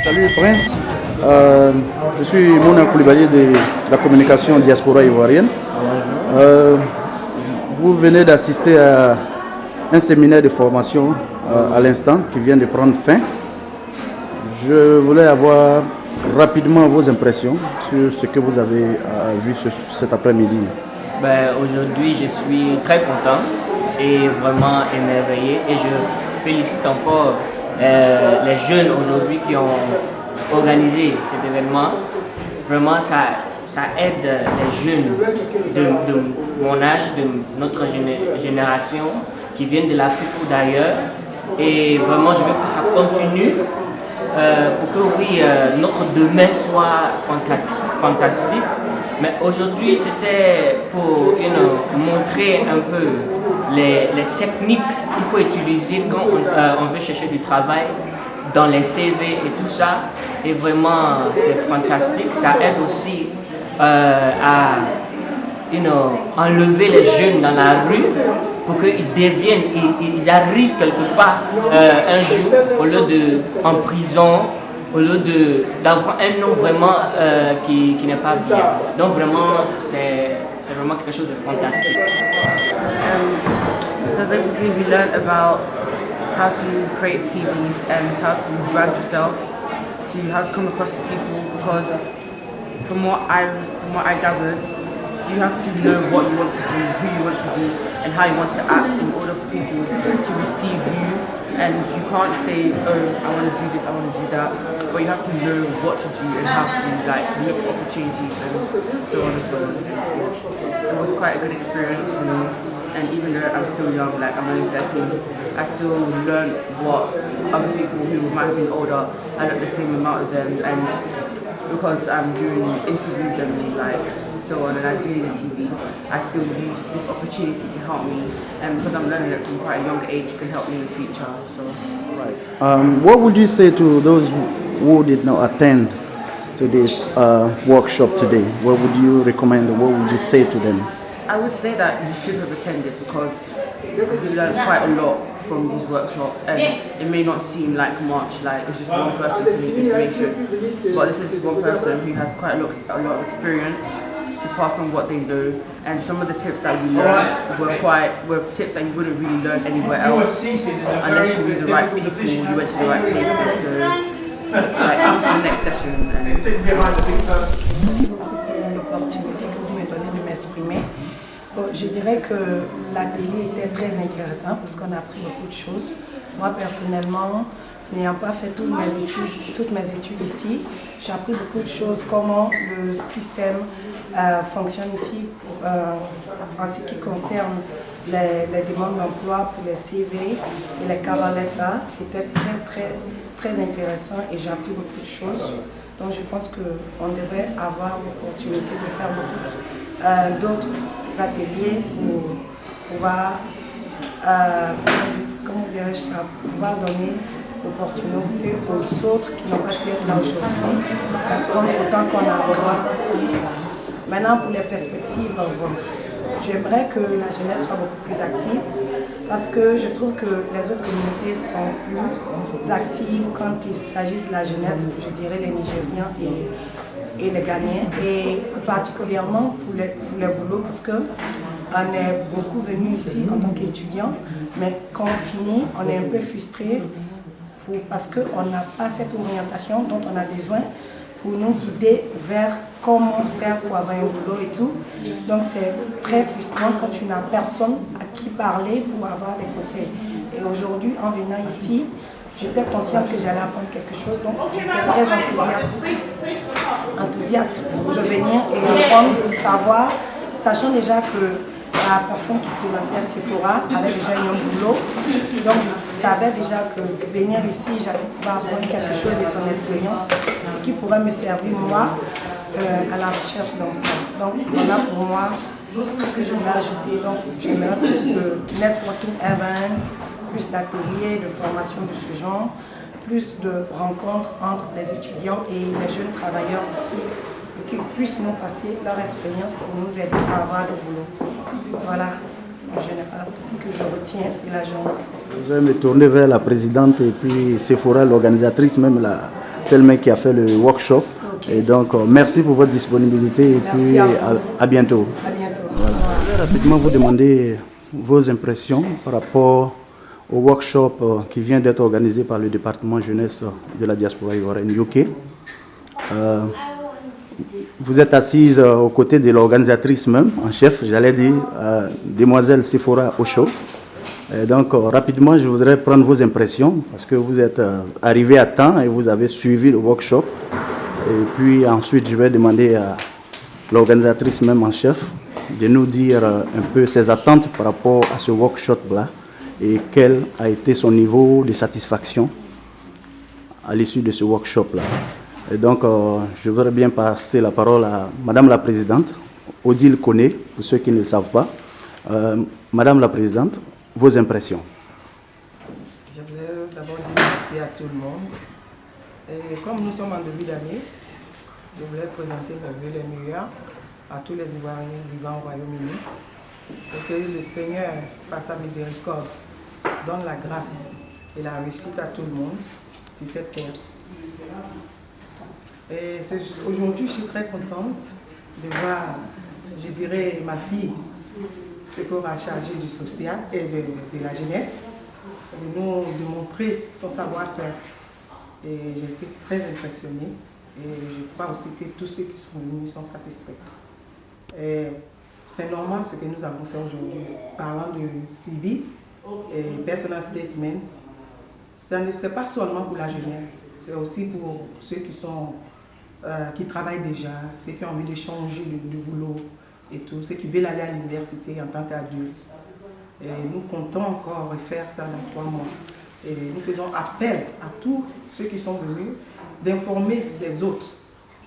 Salut Prince, je suis Mouna Koulibaly de la communication diaspora ivoirienne. Vous venez d'assister à un séminaire de formation à l'instant qui vient de prendre fin. Je voulais avoir rapidement vos impressions sur ce que vous avez vu cet après-midi. Aujourd'hui, je suis très content et vraiment émerveillé et je félicite encore les jeunes aujourd'hui qui ont organisé cet événement. Vraiment, ça aide les jeunes de mon âge, de notre génération qui viennent de l'Afrique ou d'ailleurs. Et vraiment, je veux que ça continue pour que notre demain soit fantastique. Mais aujourd'hui, c'était pour montrer un peu les techniques qu'il faut utiliser quand on veut chercher du travail dans les CV et tout ça. Et vraiment, c'est fantastique. Ça aide aussi à enlever les jeunes dans la rue pour qu'ils deviennent, ils arrivent quelque part un jour au lieu d'être en prison, au lieu d'avoir un nom vraiment qui n'est pas bien. Donc vraiment, c'est vraiment quelque chose de fantastique. So basically we learned about how to create CVs and how to brand yourself, to how to come across as people, because from what I gathered, you have to know what you want to do, who you want to be, and how you want to act in order for people to receive you. And you can't say, oh, I want to do this, I want to do that, but you have to know what to do and how to look for opportunities and so on and so on. It was quite a good experience for me, and even though I'm still young, I'm only 13, I still learned what other people who might have been older, I learned the same amount of them, and because I'm doing interviews and so on, and I do the CV, I still use this opportunity to help me, and because I'm learning it from quite a young age, can help me in the future. So, right. What would you say to those who did not attend to this workshop today? What would you recommend? What would you say to them? I would say that you should have attended because we learned quite a lot from these workshops, and it may not seem like much, like it's just one person telling information, but this is one person who has quite a lot of experience to pass on what they know, and some of the tips that we learned were tips that you wouldn't really learn anywhere else unless you knew the right people, you went to the right places. So come to the next session. Merci beaucoup pour l'opportunité que vous me donnez de m'exprimer. Bon, je dirais que l'atelier était très intéressant parce qu'on a appris beaucoup de choses. Moi personnellement, n'ayant pas fait toutes mes études ici, j'ai appris beaucoup de choses, comment le système fonctionne ici en ce qui concerne les demandes d'emploi pour les CV et les cover letters. C'était très intéressant et j'ai appris beaucoup de choses. Donc je pense qu'on devrait avoir l'opportunité de faire beaucoup d'autres ateliers pour pouvoir, pouvoir donner l'opportunité aux autres qui n'ont pas pu être là aujourd'hui, d'apprendre autant qu'on a appris. Maintenant, pour les perspectives, j'aimerais que la jeunesse soit beaucoup plus active parce que je trouve que les autres communautés sont plus actives quand il s'agit de la jeunesse, je dirais les Nigériens et les Ghanéens, et particulièrement pour les boulots parce qu'on est beaucoup venus ici en tant qu'étudiants, mais quand on finit, on est un peu frustrés parce qu'on n'a pas cette orientation dont on a besoin pour nous guider vers comment faire pour avoir un boulot et tout. Donc c'est très frustrant quand tu n'as personne à qui parler pour avoir des conseils. Et aujourd'hui, en venant ici, j'étais consciente que j'allais apprendre quelque chose, donc j'étais très enthousiaste de venir et apprendre, savoir, sachant déjà que la personne qui présentait Sephora avait déjà eu un boulot, donc je savais déjà que venir ici, j'allais pouvoir apprendre quelque chose de son expérience, ce qui pourrait me servir moi à la recherche d'emploi. Donc voilà pour moi ce que je voulais ajouter. Donc j'aimerais plus de networking events, plus d'ateliers, de formation de ce genre, plus de rencontres entre les étudiants et les jeunes travailleurs d'ici, et qu'ils puissent nous passer leur expérience pour nous aider à avoir des boulots. Voilà, en général, ce que je retiens de la journée. Je vais me tourner vers la présidente et puis Sephora, l'organisatrice, même c'est le mec qui a fait le workshop. Et donc, merci pour votre disponibilité et Merci puis à vous. à bientôt. À bientôt. Voilà. Je vais rapidement vous demander vos impressions par rapport au workshop qui vient d'être organisé par le département jeunesse de la diaspora ivoirienne UK. Vous êtes assise aux côtés de l'organisatrice même, en chef, j'allais dire, demoiselle Sephora Osho. Et donc, rapidement, je voudrais prendre vos impressions parce que vous êtes arrivé à temps et vous avez suivi le workshop. Et puis ensuite, je vais demander à l'organisatrice même en chef de nous dire un peu ses attentes par rapport à ce workshop-là et quel a été son niveau de satisfaction à l'issue de ce workshop-là. Et donc, je voudrais bien passer la parole à Madame la Présidente, Odile Koné, pour ceux qui ne le savent pas. Madame la Présidente, vos impressions. Je voulais d'abord dire merci à tout le monde. Et comme nous sommes en début d'année, je voulais présenter mes vœux les meilleurs à tous les Ivoiriens vivant au Royaume-Uni. Et que le Seigneur, par sa miséricorde, donne la grâce et la réussite à tout le monde sur cette terre. Et aujourd'hui, je suis très contente de voir, je dirais, ma fille, Sephora chargée du social et de la jeunesse, de nous montrer son savoir-faire. Et j'ai été très impressionnée et je crois aussi que tous ceux qui sont venus sont satisfaits. Et c'est normal ce que nous avons fait aujourd'hui. Parlant de CV et personal statement, c'est pas seulement pour la jeunesse, c'est aussi pour ceux qui travaillent déjà, ceux qui ont envie de changer de boulot et tout, ceux qui veulent aller à l'université en tant qu'adultes. Et nous comptons encore refaire ça dans 3 mois. Et nous faisons appel à tous ceux qui sont venus d'informer les autres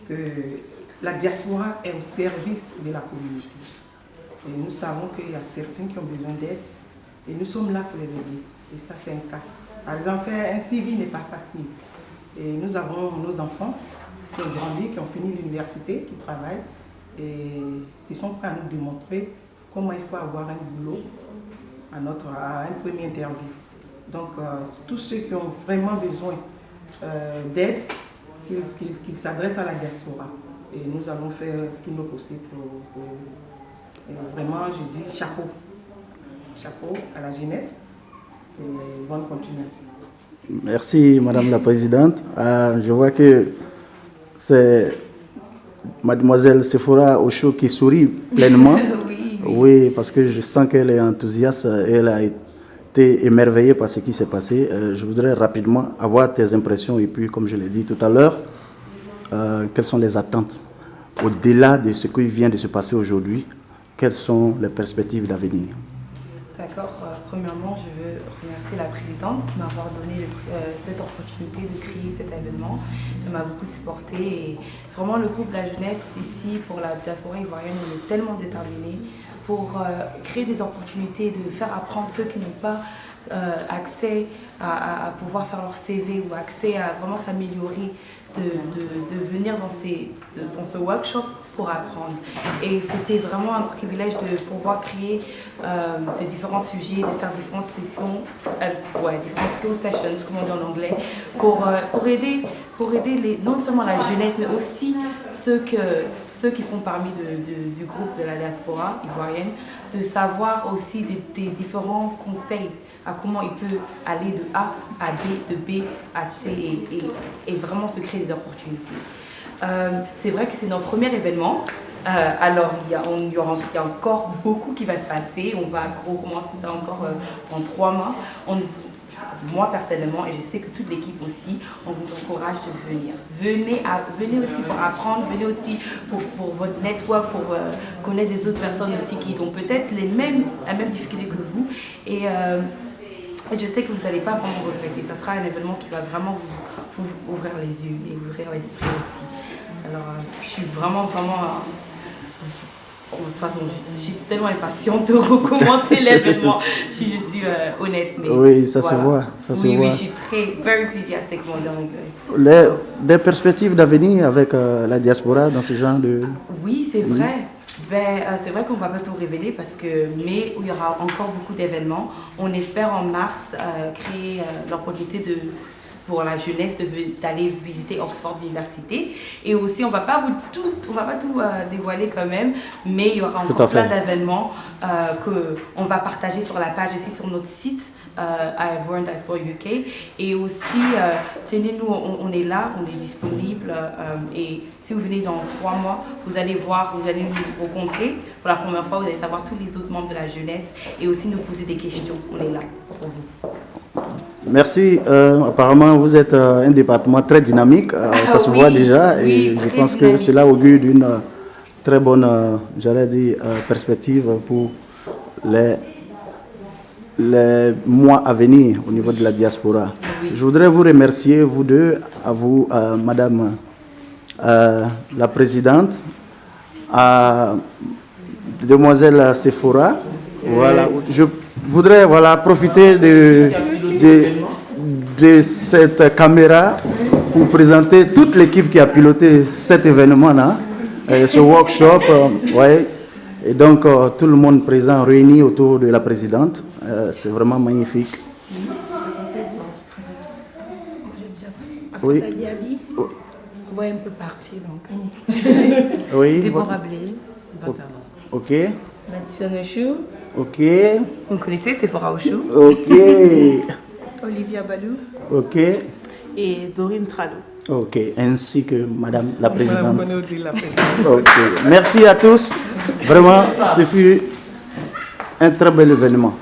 que la diaspora est au service de la communauté. Et nous savons qu'il y a certains qui ont besoin d'aide et nous sommes là pour les aider. Et ça, c'est un cas. Par exemple, faire un CV n'est pas facile. Et nous avons nos enfants qui ont grandi, qui ont fini l'université, qui travaillent et qui sont prêts à nous démontrer comment il faut avoir un boulot à une première interview. Donc, tous ceux qui ont vraiment besoin d'aide, qu'ils s'adressent à la diaspora. Et nous allons faire tout nos possibles pour les aider. Et vraiment, je dis chapeau. Chapeau à la jeunesse et bonne continuation. Merci, Madame la Présidente. Je vois que c'est Mademoiselle Sephora Osho qui sourit pleinement. Oui, parce que je sens qu'elle est enthousiaste et elle a été émerveillée par ce qui s'est passé. Je voudrais rapidement avoir tes impressions et puis, comme je l'ai dit tout à l'heure, quelles sont les attentes au-delà de ce qui vient de se passer aujourd'hui? Quelles sont les perspectives d'avenir? D'accord. Premièrement, je veux remercier la présidente de m'avoir donné cette opportunité de créer cet événement. Elle m'a beaucoup supporté et vraiment le groupe de la jeunesse ici pour la diaspora ivoirienne, on est tellement déterminés pour créer des opportunités, de faire apprendre ceux qui n'ont pas accès à pouvoir faire leur CV ou accès à vraiment s'améliorer, de venir dans ce workshop pour apprendre. Et c'était vraiment un privilège de pouvoir créer des différents sujets, de faire différentes sessions, différentes skill sessions, comme on dit en anglais, pour aider non seulement la jeunesse, mais aussi ceux qui font parmi du groupe de la diaspora ivoirienne, de savoir aussi des différents conseils à comment il peut aller de A à B, de B à C et vraiment se créer des opportunités. C'est vrai que c'est notre premier événement, alors il y a encore beaucoup qui va se passer, on va recommencer ça encore dans 3 mois. Moi personnellement, et je sais que toute l'équipe aussi, on vous encourage de venir. Venez aussi pour apprendre, venez aussi pour votre network, pour connaître des autres personnes aussi qui ont peut-être la même difficulté que vous. Et je sais que vous n'allez pas vraiment regretter. Ça sera un événement qui va vraiment vous ouvrir les yeux et ouvrir l'esprit aussi. Alors, je suis vraiment de toute façon, je suis tellement impatiente de recommencer l'événement, si je suis honnête. Mais oui, ça se voit. Oui, je suis very enthusiastic, mon Dieu. Des perspectives d'avenir avec la diaspora dans ce genre de... Oui, c'est vrai. C'est vrai qu'on ne va pas tout révéler mais il y aura encore beaucoup d'événements. On espère en mars créer l'opportunité de pour la jeunesse d'aller visiter Oxford Université. Et aussi, on va pas tout dévoiler quand même, mais il y aura encore plein d'événements qu'on va partager sur la page aussi sur notre site Ivorian Diaspora UK. Et aussi, tenez-nous, on est là, on est disponible. Et si vous venez dans 3 mois, vous allez nous rencontrer pour la première fois, vous allez savoir tous les autres membres de la jeunesse et aussi nous poser des questions. On est là pour vous. Merci. Apparemment, vous êtes un département très dynamique. Ça se voit déjà. Et je pense que cela augure d'une très bonne, perspective pour les mois à venir au niveau de la diaspora. Oui. Je voudrais vous remercier, vous deux, à vous, Madame la Présidente, à Demoiselle Sephora. Voilà. Je voudrais profiter de cette caméra pour présenter toute l'équipe qui a piloté cet événement-là, ce workshop. Et donc, tout le monde présent réuni autour de la présidente. C'est vraiment magnifique. Oui. On voit un peu partir. Donc. Oui. Déborah Blé. Ok. Madison Oshou. Ok. Vous connaissez Sephora Oshou. Ok. Olivia Balou. Ok. Et Dorine Tralo. Ok, ainsi que Madame la Présidente. Madame la Présidente. Ok. Merci à tous. Vraiment, ce fut un très bel événement.